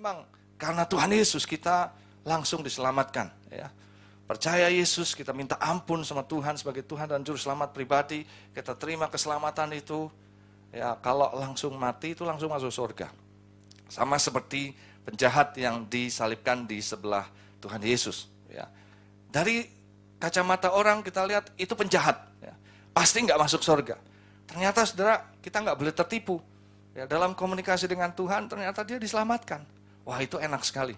memang karena Tuhan Yesus kita langsung diselamatkan. Ya. Percaya Yesus, kita minta ampun sama Tuhan sebagai Tuhan dan Juru Selamat pribadi. Kita terima keselamatan itu. Ya, kalau langsung mati itu langsung masuk surga. Sama seperti penjahat yang disalibkan di sebelah Tuhan Yesus. Ya. Dari kacamata orang kita lihat itu penjahat. Ya. Pasti nggak masuk surga. Ternyata saudara kita nggak boleh tertipu. Ya, dalam komunikasi dengan Tuhan ternyata dia diselamatkan. Wah itu enak sekali.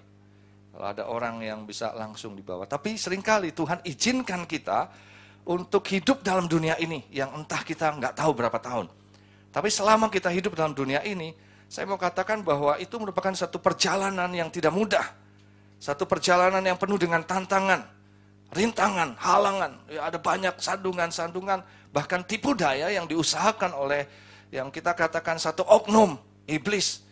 Kalau ada orang yang bisa langsung dibawa. Tapi seringkali Tuhan izinkan kita untuk hidup dalam dunia ini. Yang entah kita nggak tahu berapa tahun. Tapi selama kita hidup dalam dunia ini, saya mau katakan bahwa itu merupakan satu perjalanan yang tidak mudah. Satu perjalanan yang penuh dengan tantangan, rintangan, halangan. Ya, ada banyak sandungan-sandungan, bahkan tipu daya yang diusahakan oleh yang kita katakan satu oknum, iblis.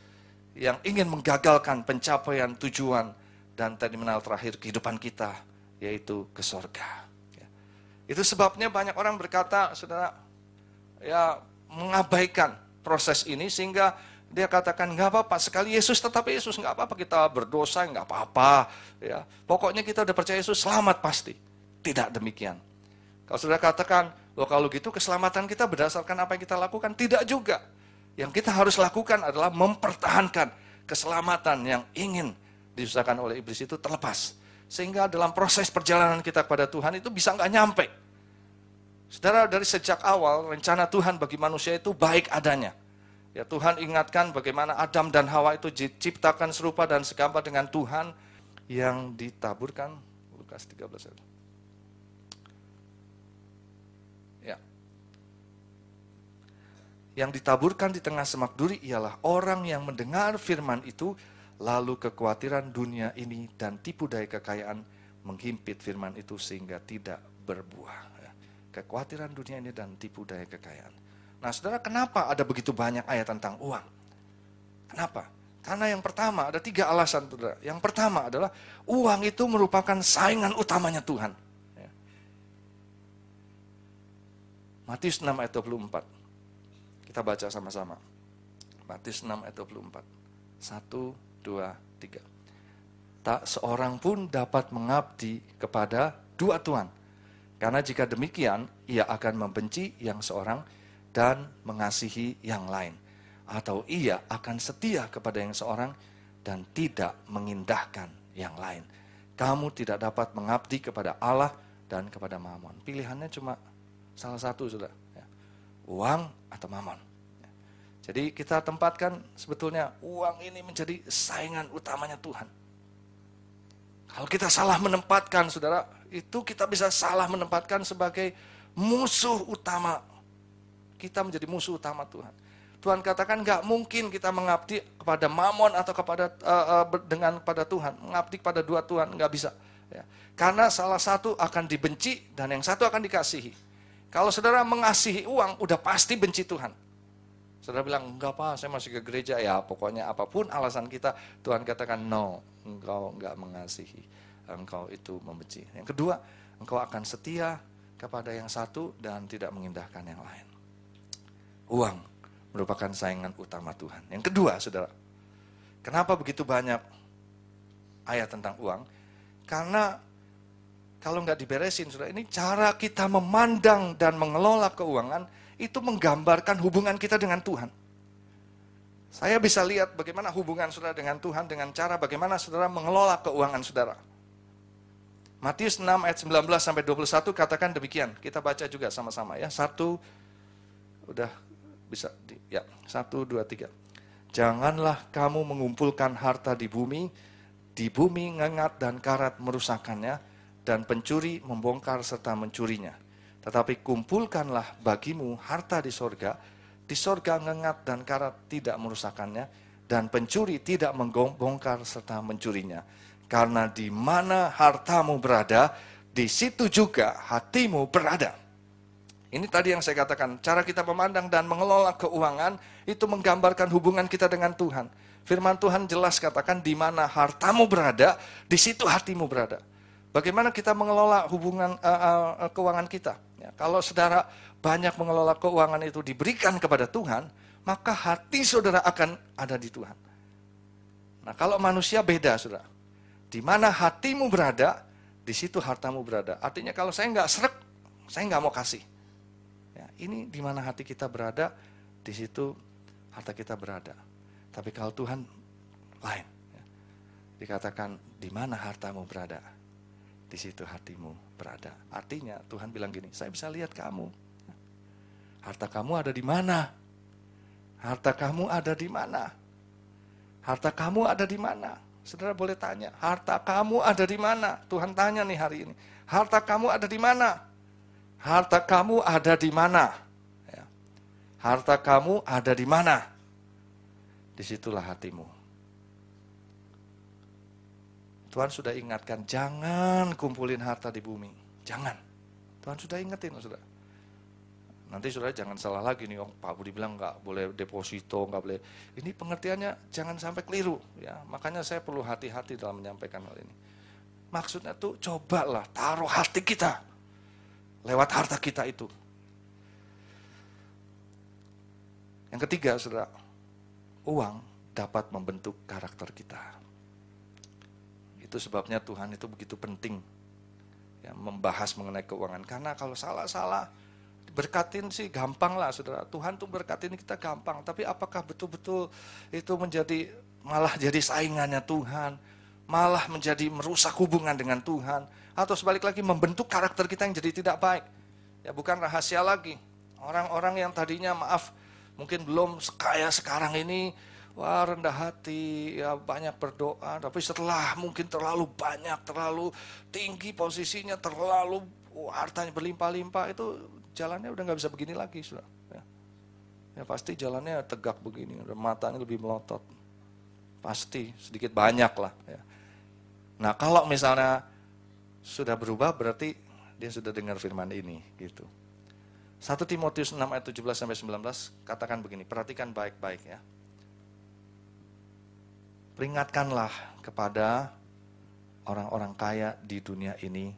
Yang ingin menggagalkan pencapaian tujuan dan terminal terakhir kehidupan kita, yaitu ke surga. Ya. Itu sebabnya banyak orang berkata, saudara, ya mengabaikan proses ini sehingga dia katakan nggak apa-apa sekali Yesus tetap Yesus, nggak apa-apa kita berdosa, nggak apa-apa. Ya. Pokoknya kita udah percaya Yesus selamat pasti. Tidak demikian. Kalau sudah katakan, loh kalau gitu keselamatan kita berdasarkan apa yang kita lakukan, tidak juga. Yang kita harus lakukan adalah mempertahankan keselamatan yang ingin diusahakan oleh iblis itu terlepas. Sehingga dalam proses perjalanan kita kepada Tuhan itu bisa nggak nyampe. Saudara, dari sejak awal rencana Tuhan bagi manusia itu baik adanya. Ya, Tuhan ingatkan bagaimana Adam dan Hawa itu diciptakan serupa dan segambar dengan Tuhan yang ditaburkan. Lukas 13 ayat. Yang ditaburkan di tengah semak duri ialah orang yang mendengar firman itu, lalu kekhawatiran dunia ini dan tipu daya kekayaan menghimpit firman itu sehingga tidak berbuah. Kekhawatiran dunia ini dan tipu daya kekayaan. Nah saudara, kenapa ada begitu banyak ayat tentang uang? Kenapa? Karena yang pertama, ada 3 alasan saudara. Yang pertama adalah uang itu merupakan saingan utamanya Tuhan. Matius 6 ayat 24. Kita baca sama-sama. Matius 6 ayat 24. 1, 2, 3. Tak seorang pun dapat mengabdi kepada 2 tuan. Karena jika demikian, ia akan membenci yang seorang dan mengasihi yang lain. Atau ia akan setia kepada yang seorang dan tidak mengindahkan yang lain. Kamu tidak dapat mengabdi kepada Allah dan kepada Mammon. Pilihannya cuma salah satu, saudara. Uang atau mamon. Jadi kita tempatkan sebetulnya uang ini menjadi saingan utamanya Tuhan. Kalau kita salah menempatkan, saudara, itu kita bisa salah menempatkan sebagai musuh utama. Kita menjadi musuh utama Tuhan. Tuhan katakan nggak mungkin kita mengabdi kepada mamon atau kepada Tuhan. Mengabdi kepada 2 Tuhan, nggak bisa. Ya. Karena salah satu akan dibenci dan yang satu akan dikasihi. Kalau saudara mengasihi uang, udah pasti benci Tuhan. Saudara bilang, enggak apa, saya masih ke gereja. Ya pokoknya apapun alasan kita, Tuhan katakan, no, engkau enggak mengasihi. Engkau itu membenci. Yang kedua, engkau akan setia kepada yang satu dan tidak mengindahkan yang lain. Uang merupakan saingan utama Tuhan. Yang kedua, saudara, kenapa begitu banyak ayat tentang uang? Karena kalau nggak diberesin, saudara, ini cara kita memandang dan mengelola keuangan itu menggambarkan hubungan kita dengan Tuhan. Saya bisa lihat bagaimana hubungan saudara dengan Tuhan dengan cara bagaimana saudara mengelola keuangan saudara. Matius 6 ayat 19 sampai 21 katakan demikian. Kita baca juga sama-sama ya. 1 udah bisa 1 2 3. Janganlah kamu mengumpulkan harta di bumi ngengat dan karat merusakkannya, dan pencuri membongkar serta mencurinya. Tetapi kumpulkanlah bagimu harta di sorga ngengat dan karat tidak merusakkannya, dan pencuri tidak membongkar serta mencurinya. Karena di mana hartamu berada, di situ juga hatimu berada. Ini tadi yang saya katakan, cara kita memandang dan mengelola keuangan, itu menggambarkan hubungan kita dengan Tuhan. Firman Tuhan jelas katakan, di mana hartamu berada, di situ hatimu berada. Bagaimana kita mengelola hubungan keuangan kita? Ya, kalau saudara banyak mengelola keuangan itu diberikan kepada Tuhan, maka hati saudara akan ada di Tuhan. Nah, kalau manusia beda, saudara. Di mana hatimu berada, di situ hartamu berada. Artinya kalau saya nggak srek, saya nggak mau kasih. Ya, ini di mana hati kita berada, di situ harta kita berada. Tapi kalau Tuhan lain, ya. Dikatakan di mana hartamu berada, di situ hatimu berada. Artinya Tuhan bilang gini, saya bisa lihat kamu. Harta kamu ada di mana? Harta kamu ada di mana? Harta kamu ada di mana? Saudara boleh tanya, harta kamu ada di mana? Tuhan tanya nih hari ini. Harta kamu ada di mana? Harta kamu ada di mana? Ya. Harta kamu ada di mana? Disitulah hatimu. Tuhan sudah ingatkan, jangan kumpulin harta di bumi. Jangan. Tuhan sudah ingetin, saudara. Nanti saudara jangan salah lagi nih, Pak Budi bilang nggak boleh deposito, nggak boleh. Ini pengertiannya jangan sampai keliru, ya. Makanya saya perlu hati-hati dalam menyampaikan hal ini. Maksudnya tuh cobalah taruh hati kita lewat harta kita itu. Yang ketiga, saudara, uang dapat membentuk karakter kita. Itu sebabnya Tuhan itu begitu penting, ya, membahas mengenai keuangan. Karena kalau salah-salah berkatin sih gampang lah, saudara. Tuhan tuh berkatin kita gampang. Tapi apakah betul-betul itu malah jadi saingannya Tuhan, malah menjadi merusak hubungan dengan Tuhan, atau sebalik lagi membentuk karakter kita yang jadi tidak baik? Ya, bukan rahasia lagi. Orang-orang yang tadinya mungkin belum kaya sekarang ini, wah rendah hati, ya banyak berdoa, tapi setelah mungkin terlalu banyak, terlalu tinggi posisinya, terlalu hartanya berlimpah-limpah, itu jalannya udah nggak bisa begini lagi, sudah. Ya pasti jalannya tegak begini, udah matanya lebih melotot, pasti sedikit banyak lah. Ya. Nah kalau misalnya sudah berubah, berarti dia sudah dengar firman ini, gitu. 1 Timotius 6 ayat 17-19 katakan begini, perhatikan baik-baik ya. Peringatkanlah kepada orang-orang kaya di dunia ini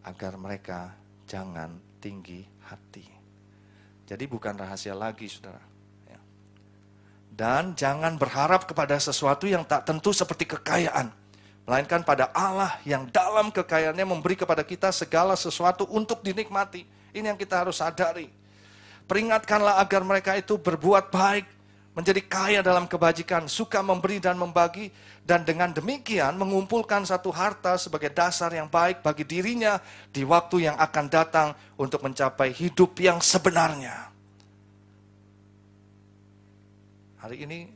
agar mereka jangan tinggi hati. Jadi bukan rahasia lagi, saudara. Ya. Dan jangan berharap kepada sesuatu yang tak tentu seperti kekayaan, melainkan pada Allah yang dalam kekayaannya memberi kepada kita segala sesuatu untuk dinikmati. Ini yang kita harus sadari. Peringatkanlah agar mereka itu berbuat baik, menjadi kaya dalam kebajikan, suka memberi dan membagi, dan dengan demikian mengumpulkan satu harta sebagai dasar yang baik bagi dirinya di waktu yang akan datang untuk mencapai hidup yang sebenarnya. Hari ini,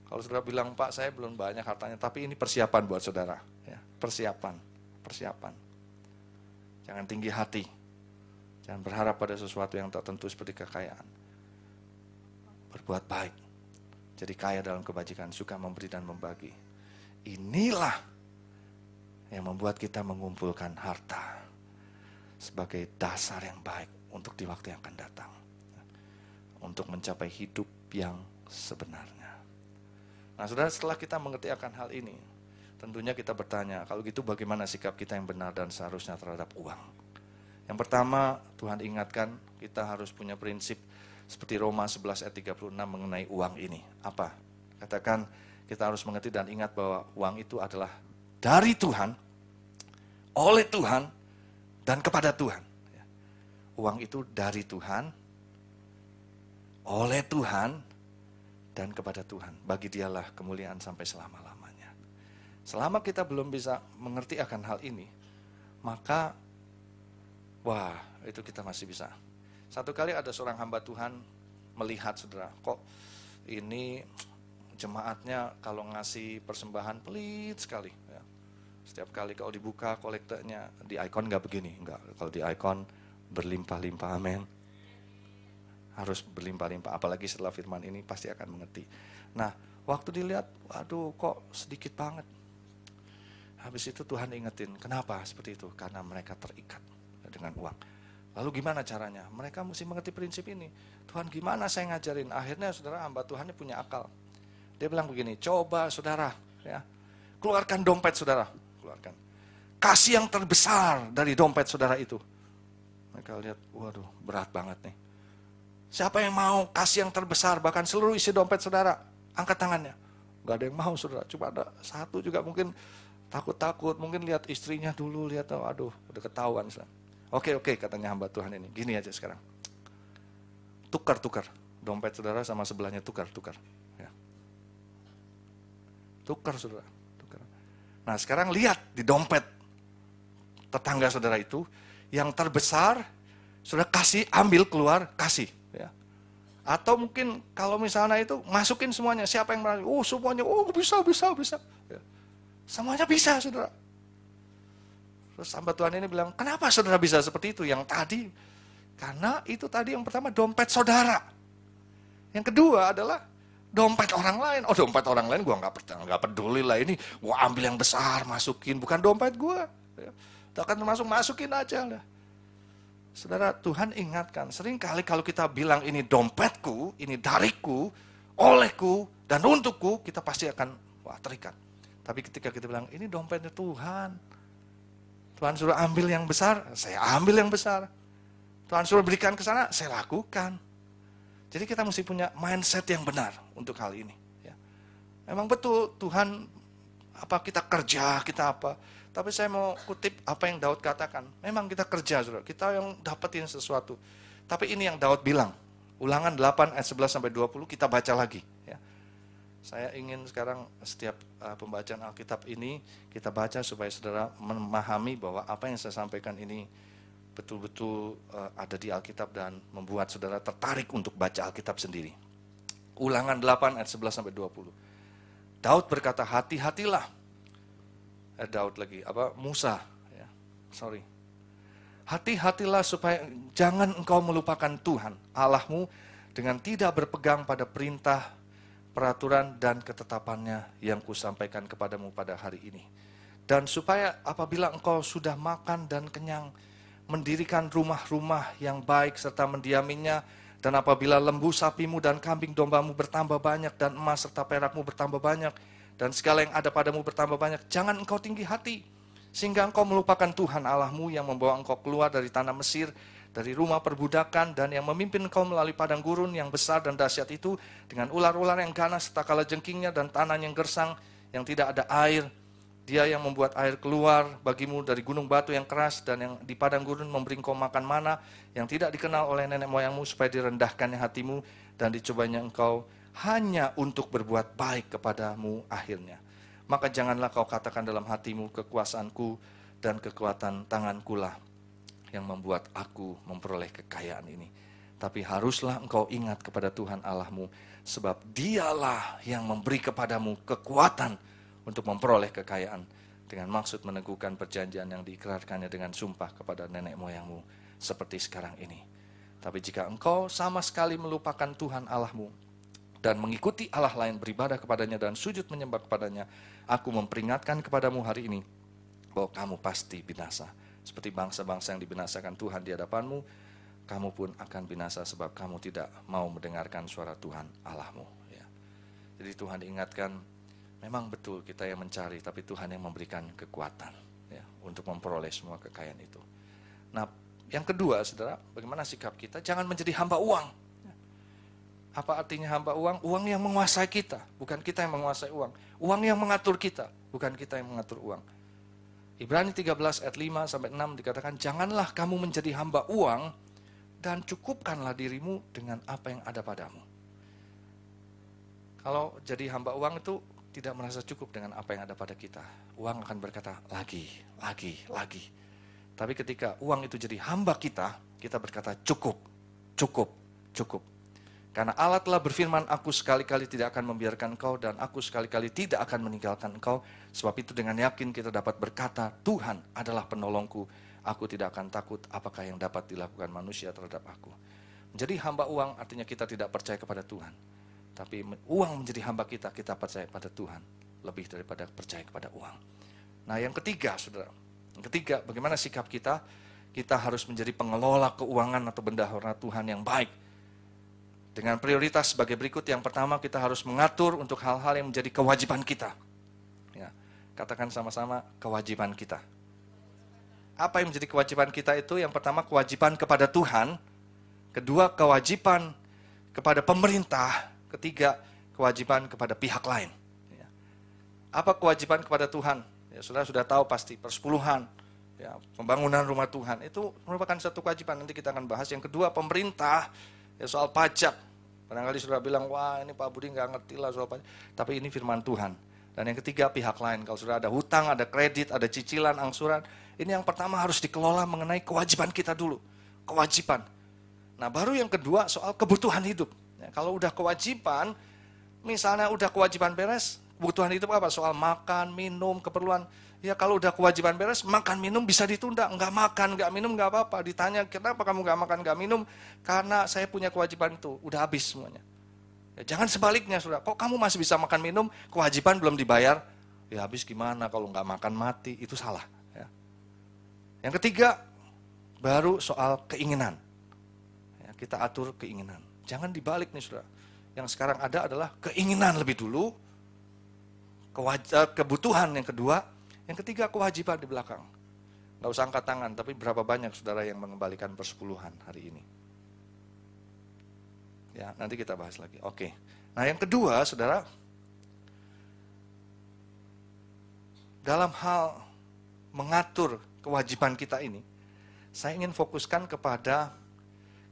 kalau saudara bilang, Pak saya belum banyak hartanya, tapi ini persiapan buat saudara. Ya, persiapan. Jangan tinggi hati. Jangan berharap pada sesuatu yang tak tentu seperti kekayaan. Berbuat baik, jadi kaya dalam kebajikan, suka memberi dan membagi. Inilah yang membuat kita mengumpulkan harta sebagai dasar yang baik untuk di waktu yang akan datang, untuk mencapai hidup yang sebenarnya. Nah saudara, setelah kita mengerti akan hal ini, tentunya kita bertanya, kalau gitu bagaimana sikap kita yang benar dan seharusnya terhadap uang? Yang pertama, Tuhan ingatkan kita harus punya prinsip seperti Roma 11 ayat 36 mengenai uang ini. Apa? Katakan kita harus mengerti dan ingat bahwa uang itu adalah dari Tuhan, oleh Tuhan, dan kepada Tuhan. Uang itu dari Tuhan, oleh Tuhan, dan kepada Tuhan. Bagi Dialah kemuliaan sampai selama-lamanya. Selama kita belum bisa mengerti akan hal ini, maka wah, itu kita masih bisa. Satu kali ada seorang hamba Tuhan melihat, saudara, kok ini jemaatnya kalau ngasih persembahan pelit sekali. Ya. Setiap kali kalau dibuka kolektornya, di ikon nggak begini, enggak. Kalau di ikon berlimpah-limpah, amin. Harus berlimpah-limpah, apalagi setelah firman ini pasti akan mengerti. Nah, waktu dilihat, waduh kok sedikit banget. Habis itu Tuhan ingetin, kenapa seperti itu? Karena mereka terikat dengan uang. Lalu gimana caranya? Mereka mesti mengerti prinsip ini. Tuhan gimana saya ngajarin? Akhirnya saudara, hamba Tuhan ini punya akal. Dia bilang begini, coba saudara, ya, keluarkan dompet saudara. Keluarkan. Kasih yang terbesar dari dompet saudara itu. Mereka lihat, waduh berat banget nih. Siapa yang mau kasih yang terbesar, bahkan seluruh isi dompet saudara? Angkat tangannya. Gak ada yang mau saudara, cuma ada satu juga mungkin takut-takut, mungkin lihat istrinya dulu, lihat, aduh udah ketahuan. Oke, katanya hamba Tuhan ini, gini aja sekarang. Tukar, dompet saudara sama sebelahnya tukar. Ya. Tukar saudara, tukar. Nah sekarang lihat di dompet tetangga saudara itu, yang terbesar, saudara kasih, ambil keluar, kasih. Ya. Atau mungkin kalau misalnya itu masukin semuanya, siapa yang berani? Semuanya, bisa. Ya. Semuanya bisa, saudara. Terus hamba Tuhan ini bilang, kenapa saudara bisa seperti itu? Yang tadi, karena itu tadi yang pertama dompet saudara. Yang kedua adalah dompet orang lain. Dompet orang lain gue nggak peduli lah, ini gue ambil yang besar, masukin, bukan dompet gue. Ya. Akan masukin aja lah. Saudara, Tuhan ingatkan, sering kali kalau kita bilang ini dompetku, ini dariku, olehku, dan untukku, kita pasti akan terikat. Tapi ketika kita bilang, ini dompetnya Tuhan. Tuhan suruh ambil yang besar, saya ambil yang besar. Tuhan suruh berikan ke sana, saya lakukan. Jadi kita mesti punya mindset yang benar untuk hal ini. Ya. Memang betul, Tuhan, kita kerja, kita apa. Tapi saya mau kutip apa yang Daud katakan. Memang kita kerja, saudara. Kita yang dapetin sesuatu. Tapi ini yang Daud bilang. Ulangan 8 ayat 11-20 kita baca lagi. Ya. Saya ingin sekarang setiap pembacaan Alkitab ini kita baca supaya saudara memahami bahwa apa yang saya sampaikan ini betul-betul ada di Alkitab dan membuat saudara tertarik untuk baca Alkitab sendiri. Ulangan 8 ayat 11-20. Daud berkata, hati-hatilah. Daud lagi, Musa, ya, sorry. Hati-hatilah supaya jangan engkau melupakan Tuhan, Allahmu, dengan tidak berpegang pada perintah, peraturan, dan ketetapannya yang kusampaikan kepadamu pada hari ini. Dan supaya apabila engkau sudah makan dan kenyang, mendirikan rumah-rumah yang baik serta mendiaminya, dan apabila lembu sapimu dan kambing dombamu bertambah banyak, dan emas serta perakmu bertambah banyak, dan segala yang ada padamu bertambah banyak, jangan engkau tinggi hati, sehingga engkau melupakan Tuhan Allahmu yang membawa engkau keluar dari tanah Mesir, dari rumah perbudakan, dan yang memimpin engkau melalui padang gurun yang besar dan dahsyat itu, dengan ular-ular yang ganas serta kalajengkingnya dan tanah yang gersang, yang tidak ada air. Dia yang membuat air keluar bagimu dari gunung batu yang keras, dan yang di padang gurun memberi engkau makan mana, yang tidak dikenal oleh nenek moyangmu, supaya direndahkannya hatimu, dan dicobanya engkau, hanya untuk berbuat baik kepadamu akhirnya. Maka janganlah kau katakan dalam hatimu, kekuasaanku dan kekuatan tanganku lah yang membuat aku memperoleh kekayaan ini. Tapi haruslah engkau ingat kepada Tuhan Allahmu, sebab dialah yang memberi kepadamu kekuatan untuk memperoleh kekayaan, dengan maksud meneguhkan perjanjian yang diikrarkannya dengan sumpah kepada nenek moyangmu, seperti sekarang ini. Tapi jika engkau sama sekali melupakan Tuhan Allahmu, dan mengikuti Allah lain, beribadah kepadanya dan sujud menyembah kepadanya, aku memperingatkan kepadamu hari ini, bahwa kamu pasti binasa. Seperti bangsa-bangsa yang dibinasakan Tuhan di hadapanmu, kamu pun akan binasa sebab kamu tidak mau mendengarkan suara Tuhan Allahmu. Ya. Jadi Tuhan ingatkan, memang betul kita yang mencari, tapi Tuhan yang memberikan kekuatan ya, untuk memperoleh semua kekayaan itu. Nah, yang kedua, saudara, bagaimana sikap kita? Jangan menjadi hamba uang. Apa artinya hamba uang? Uang yang menguasai kita, bukan kita yang menguasai uang. Uang yang mengatur kita, bukan kita yang mengatur uang. Ibrani 13 ayat 5-6 dikatakan, janganlah kamu menjadi hamba uang, dan cukupkanlah dirimu dengan apa yang ada padamu. Kalau jadi hamba uang itu tidak merasa cukup dengan apa yang ada pada kita. Uang akan berkata, lagi. Tapi ketika uang itu jadi hamba kita, kita berkata, cukup. Karena Allah telah berfirman, aku sekali-kali tidak akan membiarkan engkau, dan aku sekali-kali tidak akan meninggalkan engkau. Sebab itu dengan yakin kita dapat berkata, Tuhan adalah penolongku, aku tidak akan takut apakah yang dapat dilakukan manusia terhadap aku. Menjadi hamba uang artinya kita tidak percaya kepada Tuhan. Tapi uang menjadi hamba kita, kita percaya pada Tuhan. Lebih daripada percaya kepada uang. Nah yang ketiga, saudara. Yang ketiga, bagaimana sikap kita? Kita harus menjadi pengelola keuangan atau bendahara Tuhan yang baik. Dengan prioritas sebagai berikut. Yang pertama, kita harus mengatur untuk hal-hal yang menjadi kewajiban kita. Ya, katakan sama-sama, kewajiban kita. Apa yang menjadi kewajiban kita itu? Yang pertama, kewajiban kepada Tuhan. Kedua, kewajiban kepada pemerintah. Ketiga, kewajiban kepada pihak lain. Ya. Apa kewajiban kepada Tuhan? Ya, saudara sudah tahu pasti, persepuluhan, ya, pembangunan rumah Tuhan, itu merupakan satu kewajiban, nanti kita akan bahas. Yang kedua, pemerintah, ya, soal pajak. Barangkali saudara bilang, wah ini Pak Budi nggak ngerti lah soal pajak. Tapi ini firman Tuhan. Dan yang ketiga, pihak lain. Kalau saudara ada hutang, ada kredit, ada cicilan, angsuran, ini yang pertama harus dikelola mengenai kewajiban kita dulu. Kewajiban. Nah baru yang kedua soal kebutuhan hidup. Ya, kalau udah kewajiban, misalnya udah kewajiban beres, kebutuhan hidup apa? Soal makan, minum, keperluan. Ya kalau udah kewajiban beres, makan, minum bisa ditunda. Enggak makan, enggak minum, enggak apa-apa. Ditanya, kenapa kamu enggak makan, enggak minum? Karena saya punya kewajiban itu. Udah habis semuanya. Ya, jangan sebaliknya, saudara. Kok kamu masih bisa makan, minum, kewajiban belum dibayar? Ya habis gimana kalau enggak makan mati? Itu salah. Ya. Yang ketiga, baru soal keinginan. Ya, kita atur keinginan. Jangan dibalik nih, saudara. Yang sekarang ada adalah keinginan lebih dulu, kebutuhan yang kedua, yang ketiga kewajiban di belakang. Nggak usah angkat tangan, tapi berapa banyak saudara yang mengembalikan persepuluhan hari ini? Ya, nanti kita bahas lagi. Oke. Nah, yang kedua, saudara, dalam hal mengatur kewajiban kita ini, saya ingin fokuskan kepada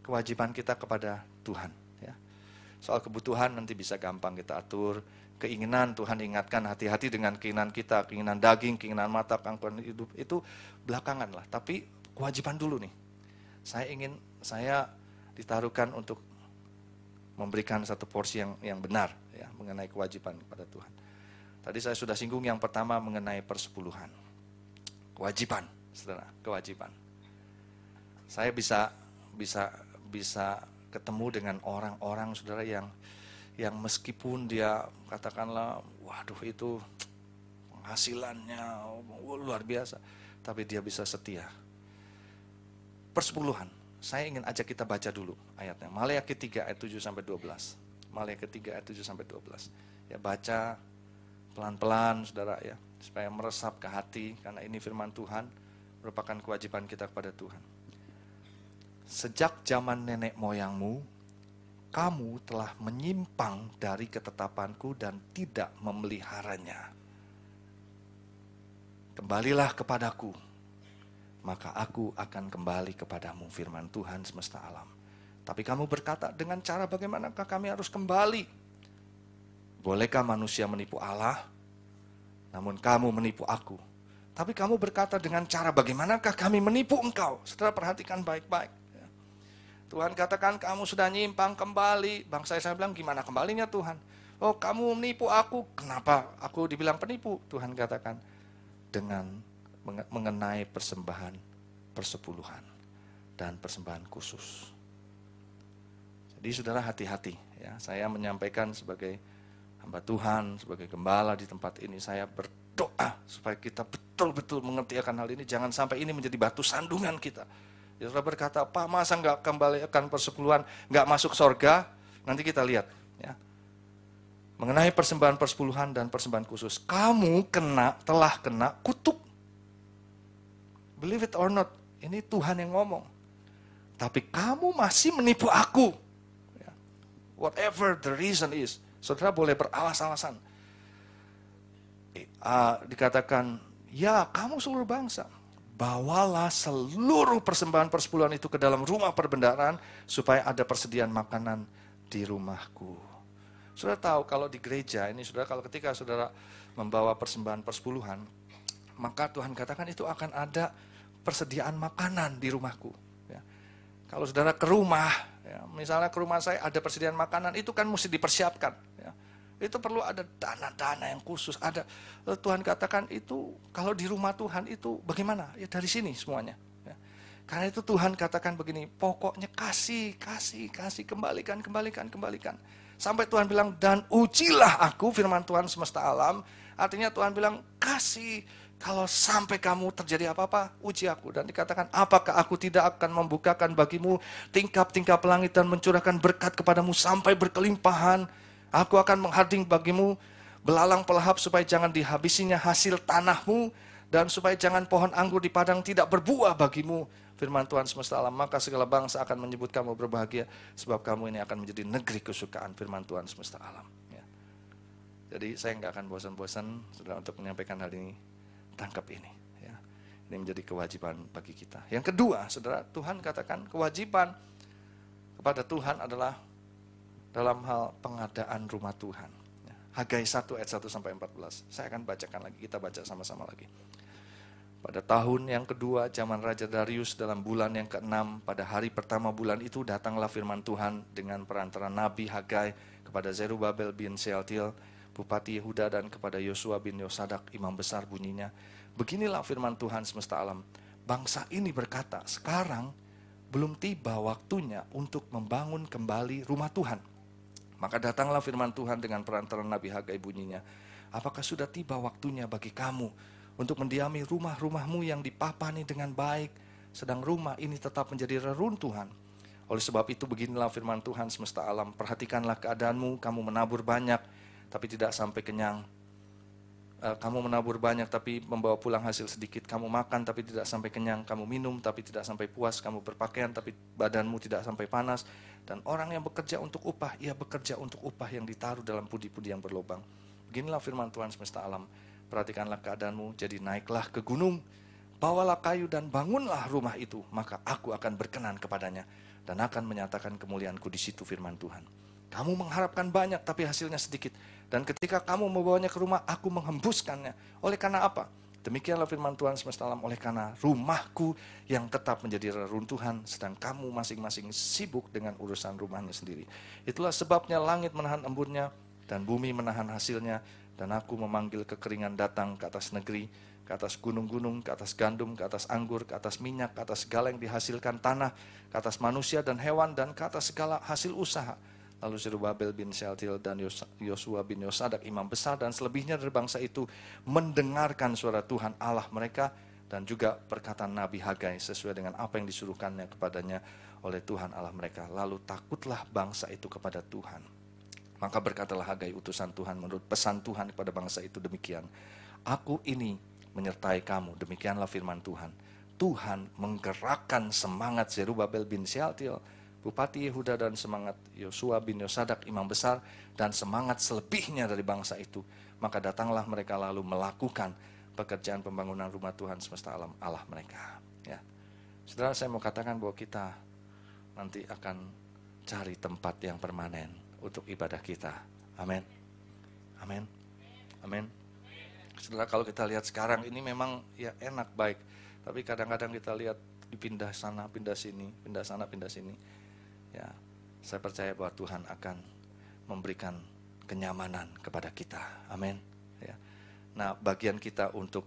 kewajiban kita kepada Tuhan. Ya. Soal kebutuhan nanti bisa gampang kita atur. Keinginan Tuhan ingatkan, hati-hati dengan keinginan kita, keinginan daging, keinginan mata, keinginan hidup, itu belakangan lah. Tapi kewajiban dulu nih. Saya ditaruhkan untuk memberikan satu porsi yang benar ya, mengenai kewajiban kepada Tuhan. Tadi saya sudah singgung yang pertama mengenai persepuluhan. Kewajiban, saudara, kewajiban. Saya bisa ketemu dengan orang-orang, saudara, yang meskipun dia katakanlah, waduh itu penghasilannya luar biasa, tapi dia bisa setia. Persepuluhan, saya ingin ajak kita baca dulu ayatnya. Maleakhi 3 ayat 7-12. Maleakhi 3 ayat 7-12. Ya, baca pelan-pelan, saudara, ya, supaya meresap ke hati, karena ini firman Tuhan, merupakan kewajiban kita kepada Tuhan. Sejak zaman nenek moyangmu, kamu telah menyimpang dari ketetapanku dan tidak memeliharanya. Kembalilah kepadaku, maka aku akan kembali kepadamu, firman Tuhan semesta alam. Tapi kamu berkata, dengan cara bagaimanakah kami harus kembali? Bolehkah manusia menipu Allah? Namun kamu menipu aku. Tapi kamu berkata, dengan cara bagaimanakah kami menipu engkau? Saudara perhatikan baik-baik. Tuhan katakan kamu sudah nyimpang kembali. Bangsa Israel bilang, gimana kembalinya Tuhan? Oh, kamu menipu aku. Kenapa aku dibilang penipu? Tuhan katakan, dengan mengenai persembahan persepuluhan dan persembahan khusus. Jadi saudara hati-hati ya. Saya menyampaikan sebagai hamba Tuhan, sebagai gembala di tempat ini, saya berdoa supaya kita betul-betul mengerti akan hal ini. Jangan sampai ini menjadi batu sandungan kita. Ya, saudara berkata, Pak, masa nggak kembalikan persepuluhan, nggak masuk sorga? Nanti kita lihat. Ya. Mengenai persembahan persepuluhan dan persembahan khusus, kamu telah kena kutuk. Believe it or not, ini Tuhan yang ngomong. Tapi kamu masih menipu aku. Ya. Whatever the reason is, saudara boleh beralas-alasan. Dikatakan, ya kamu seluruh bangsa, bawalah seluruh persembahan persepuluhan itu ke dalam rumah perbendaharaan supaya ada persediaan makanan di rumahku. Saudara tahu kalau di gereja ini, saudara, kalau ketika saudara membawa persembahan persepuluhan, maka Tuhan katakan itu akan ada persediaan makanan di rumahku. Ya. Kalau saudara ke rumah, ya, misalnya ke rumah saya ada persediaan makanan, itu kan mesti dipersiapkan. Ya. Itu perlu ada dana-dana yang khusus. Ada. Lalu Tuhan katakan itu kalau di rumah Tuhan itu bagaimana? Ya dari sini semuanya. Ya. Karena itu Tuhan katakan begini, pokoknya kasih, kembalikan. Sampai Tuhan bilang, dan ujilah aku, firman Tuhan semesta alam. Artinya Tuhan bilang, kasih. Kalau sampai kamu terjadi apa-apa, uji aku. Dan dikatakan, apakah aku tidak akan membukakan bagimu tingkap-tingkap langit dan mencurahkan berkat kepadamu sampai berkelimpahan. Aku akan mengharding bagimu belalang pelahap supaya jangan dihabisinya hasil tanahmu dan supaya jangan pohon anggur di padang tidak berbuah bagimu. Firman Tuhan semesta alam, maka segala bangsa akan menyebut kamu berbahagia sebab kamu ini akan menjadi negeri kesukaan, firman Tuhan semesta alam. Ya. Jadi saya nggak akan bosan-bosan saudara untuk menyampaikan hal ini. Tangkap ini. Ya. Ini menjadi kewajiban bagi kita. Yang kedua, saudara, Tuhan katakan kewajiban kepada Tuhan adalah dalam hal pengadaan rumah Tuhan. Ya. Hagai 1 ayat 1 sampai 14. Saya akan bacakan lagi, kita baca sama-sama lagi. Pada tahun yang kedua zaman Raja Darius dalam bulan yang ke-6, pada hari pertama bulan itu datanglah firman Tuhan dengan perantara Nabi Hagai kepada Zerubabel bin Shealtiel, Bupati Yehuda, dan kepada Yosua bin Yosadak, imam besar, bunyinya. Beginilah firman Tuhan semesta alam. Bangsa ini berkata, sekarang belum tiba waktunya untuk membangun kembali rumah Tuhan. Maka datanglah firman Tuhan dengan perantara Nabi Hagai, bunyinya. Apakah sudah tiba waktunya bagi kamu untuk mendiami rumah-rumahmu yang dipapani dengan baik, sedang rumah ini tetap menjadi reruntuhan? Oleh sebab itu beginilah firman Tuhan semesta alam, perhatikanlah keadaanmu, kamu menabur banyak, tapi tidak sampai kenyang. Kamu menabur banyak, tapi membawa pulang hasil sedikit. Kamu makan, tapi tidak sampai kenyang. Kamu minum, tapi tidak sampai puas. Kamu berpakaian, tapi badanmu tidak sampai panas. Dan orang yang bekerja untuk upah, ia bekerja untuk upah yang ditaruh dalam pudi-pudi yang berlubang. Beginilah firman Tuhan semesta alam, perhatikanlah keadaanmu, jadi naiklah ke gunung, bawalah kayu dan bangunlah rumah itu, maka aku akan berkenan kepadanya dan akan menyatakan kemuliaanku di situ, firman Tuhan. Kamu mengharapkan banyak tapi hasilnya sedikit, dan ketika kamu membawanya ke rumah, aku menghembuskannya. Oleh karena apa? Demikianlah firman Tuhan semesta alam, oleh karena rumahku yang tetap menjadi reruntuhan, sedang kamu masing-masing sibuk dengan urusan rumahnya sendiri. Itulah sebabnya langit menahan embunnya dan bumi menahan hasilnya, dan aku memanggil kekeringan datang ke atas negeri, ke atas gunung-gunung, ke atas gandum, ke atas anggur, ke atas minyak, ke atas segala yang dihasilkan tanah, ke atas manusia dan hewan, dan ke atas segala hasil usaha. Lalu Zerubabel bin Shealtiel dan Yosua bin Yosadak, imam besar, dan selebihnya dari bangsa itu mendengarkan suara Tuhan Allah mereka, dan juga perkataan Nabi Hagai sesuai dengan apa yang disuruhkannya kepadanya oleh Tuhan Allah mereka. Lalu takutlah bangsa itu kepada Tuhan. Maka berkatalah Hagai utusan Tuhan menurut pesan Tuhan kepada bangsa itu demikian. Aku ini menyertai kamu, demikianlah firman Tuhan. Tuhan menggerakkan semangat Zerubabel bin Shealtiel, Bupati Yehuda, dan semangat Yosua bin Yosadak, imam besar, dan semangat selebihnya dari bangsa itu. Maka datanglah mereka lalu melakukan pekerjaan pembangunan rumah Tuhan semesta alam Allah mereka. Ya. Saudara, saya mau katakan bahwa kita nanti akan cari tempat yang permanen untuk ibadah kita. Amin. Amin. Amin. Saudara, kalau kita lihat sekarang ini memang ya enak, baik. Tapi kadang-kadang kita lihat dipindah sana, pindah sini, pindah sana, pindah sini. Ya, saya percaya bahwa Tuhan akan memberikan kenyamanan kepada kita. Amin. Ya. Nah, bagian kita untuk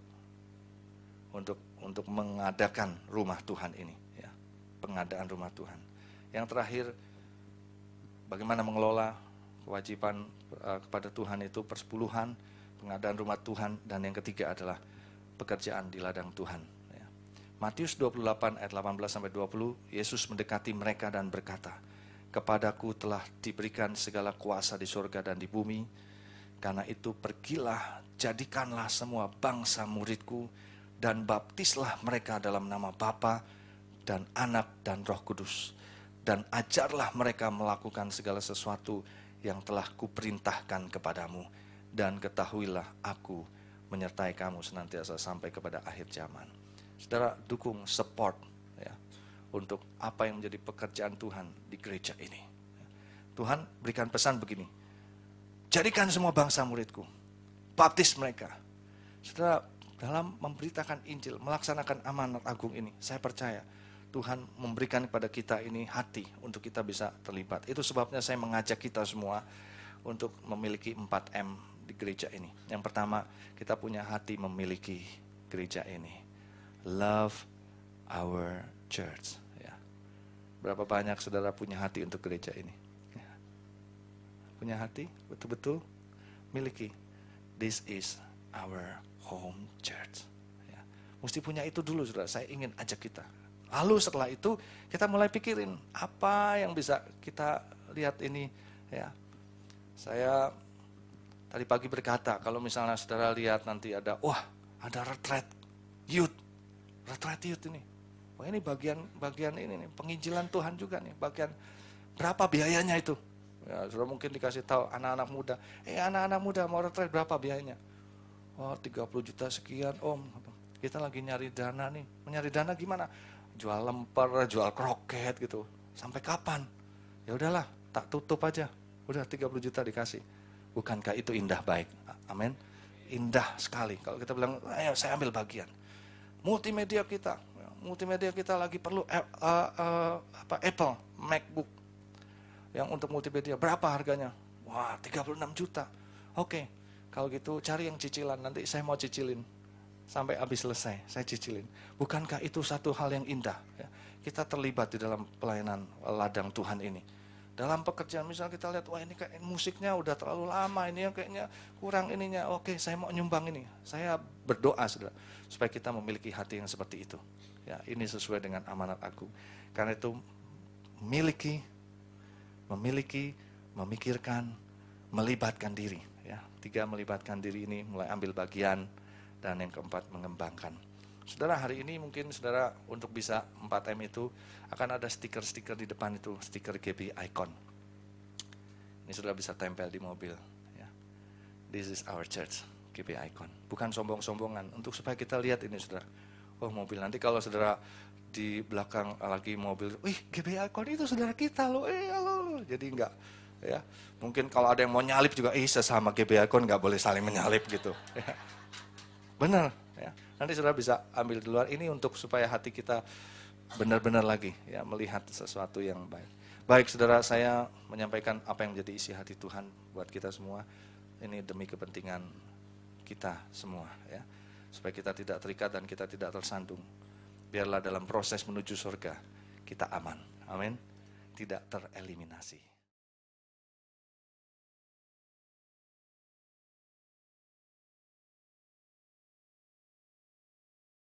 mengadakan rumah Tuhan ini, ya. Pengadaan rumah Tuhan. Yang terakhir, bagaimana mengelola kewajiban kepada Tuhan itu, persepuluhan, pengadaan rumah Tuhan, dan yang ketiga adalah pekerjaan di ladang Tuhan. Ya. Matius 28 ayat 18-20, Yesus mendekati mereka dan berkata, kepadaku telah diberikan segala kuasa di surga dan di bumi, karena itu pergilah, jadikanlah semua bangsa muridku, dan baptislah mereka dalam nama Bapa dan Anak dan Roh Kudus. Dan ajarlah mereka melakukan segala sesuatu yang telah kuperintahkan kepadamu. Dan ketahuilah aku menyertai kamu senantiasa sampai kepada akhir zaman. Saudara, dukung, support ya, untuk apa yang menjadi pekerjaan Tuhan di gereja ini. Tuhan berikan pesan begini, jadikan semua bangsa muridku, baptis mereka. Saudara, dalam memberitakan Injil, melaksanakan amanat agung ini, saya percaya Tuhan memberikan kepada kita ini hati untuk kita bisa terlibat. Itu sebabnya saya mengajak kita semua untuk memiliki 4M di gereja ini. Yang pertama, kita punya hati memiliki gereja ini. Love our church. Ya. Berapa banyak saudara punya hati untuk gereja ini? Ya. Punya hati? Betul-betul miliki. This is our home church. Ya. Mesti punya itu dulu saudara. Saya ingin ajak kita. Lalu setelah itu kita mulai pikirin apa yang bisa kita lihat ini. Ya, saya tadi pagi berkata kalau misalnya saudara lihat nanti ada retreat youth ini. Wah, ini bagian ini nih, penginjilan Tuhan juga nih. Bagian berapa biayanya itu? Ya, saudara mungkin dikasih tahu anak-anak muda, anak-anak muda mau retret berapa biayanya? Oh 30 juta sekian om, kita lagi nyari dana nih. Mencari dana gimana? Jual lemper, jual kroket gitu. Sampai kapan? Ya udahlah, tak tutup aja. Udah 30 juta dikasih. Bukankah itu indah baik? Amin. Indah sekali. Kalau kita bilang, ayo saya ambil bagian. Multimedia kita lagi perlu Apple MacBook. Yang untuk multimedia berapa harganya? Wah 36 juta. Oke. Kalau gitu cari yang cicilan, nanti saya mau cicilin. Sampai habis selesai, saya cicilin. Bukankah itu satu hal yang indah? Ya? Kita terlibat di dalam pelayanan ladang Tuhan ini. Dalam pekerjaan misalnya kita lihat, wah ini kayak musiknya udah terlalu lama, ini yang kayaknya kurang ininya. Oke, saya mau nyumbang ini. Saya berdoa saudara, supaya kita memiliki hati yang seperti itu. Ya, ini sesuai dengan amanat agung. Karena itu memiliki, memikirkan, melibatkan diri. Ya, 3 melibatkan diri ini, mulai ambil bagian, dan yang keempat mengembangkan. Saudara, hari ini mungkin saudara untuk bisa 4M itu akan ada stiker-stiker di depan itu, stiker GB Icon. Ini saudara bisa tempel di mobil. Ya. This is our church, GB Icon. Bukan sombong-sombongan, untuk supaya kita lihat ini saudara. Oh mobil, nanti kalau saudara di belakang lagi mobil, wih GB Icon itu saudara kita loh, halo. Jadi enggak. Ya, mungkin kalau ada yang mau nyalip juga, sesama GB Icon nggak boleh saling menyalip gitu. Ya. Benar, ya. Nanti saudara bisa ambil di luar ini untuk supaya hati kita benar-benar lagi ya melihat sesuatu yang baik. Baik saudara, saya menyampaikan apa yang menjadi isi hati Tuhan buat kita semua. Ini demi kepentingan kita semua ya. Supaya kita tidak terikat dan kita tidak tersandung. Biarlah dalam proses menuju surga kita aman. Amin. Tidak tereliminasi.